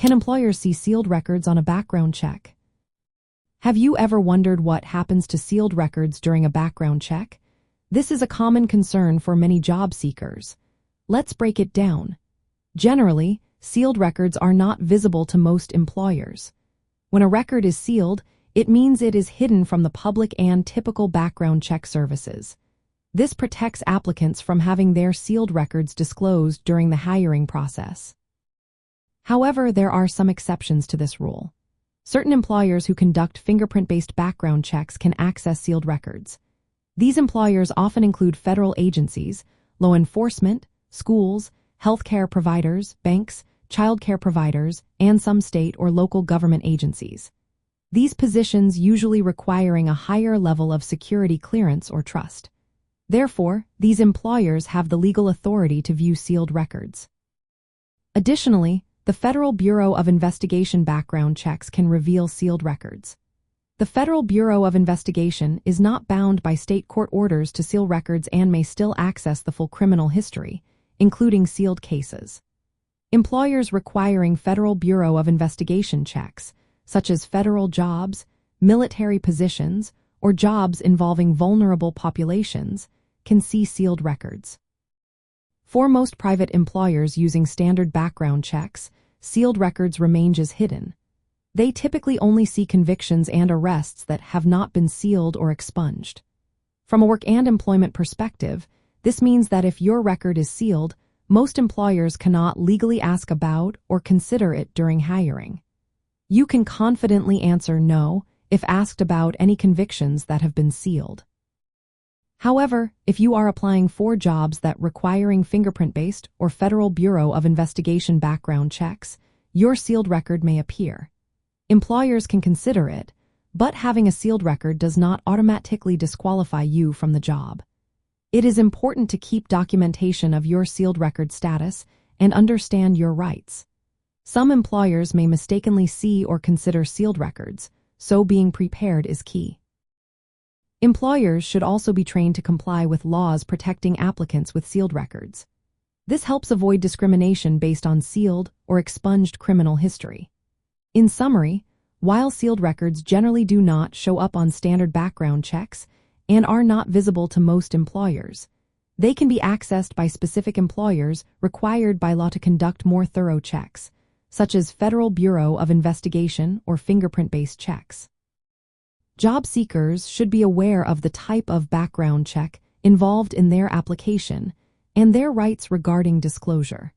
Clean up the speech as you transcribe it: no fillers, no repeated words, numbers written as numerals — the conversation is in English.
Can employers see sealed records on a background check? Have you ever wondered what happens to sealed records during a background check? This is a common concern for many job seekers. Let's break it down. Generally, sealed records are not visible to most employers. When a record is sealed, it means it is hidden from the public and typical background check services. This protects applicants from having their sealed records disclosed during the hiring process. However, there are some exceptions to this rule. Certain employers who conduct fingerprint-based background checks can access sealed records. These employers often include federal agencies, law enforcement, schools, healthcare providers, banks, childcare providers, and some state or local government agencies. These positions usually requiring a higher level of security clearance or trust. Therefore, these employers have the legal authority to view sealed records. Additionally, the Federal Bureau of Investigation background checks can reveal sealed records. The Federal Bureau of Investigation is not bound by state court orders to seal records and may still access the full criminal history, including sealed cases. Employers requiring Federal Bureau of Investigation checks, such as federal jobs, military positions, or jobs involving vulnerable populations, can see sealed records. For most private employers using standard background checks, sealed records remain as hidden. They typically only see convictions and arrests that have not been sealed or expunged. From a work and employment perspective, this means that if your record is sealed, most employers cannot legally ask about or consider it during hiring. You can confidently answer no if asked about any convictions that have been sealed. However, if you are applying for jobs that requiring fingerprint-based or Federal Bureau of Investigation background checks, your sealed record may appear. Employers can consider it, but having a sealed record does not automatically disqualify you from the job. It is important to keep documentation of your sealed record status and understand your rights. Some employers may mistakenly see or consider sealed records, so being prepared is key. Employers should also be trained to comply with laws protecting applicants with sealed records. This helps avoid discrimination based on sealed or expunged criminal history. In summary, while sealed records generally do not show up on standard background checks and are not visible to most employers, they can be accessed by specific employers required by law to conduct more thorough checks, such as Federal Bureau of Investigation or fingerprint-based checks. Job seekers should be aware of the type of background check involved in their application and their rights regarding disclosure.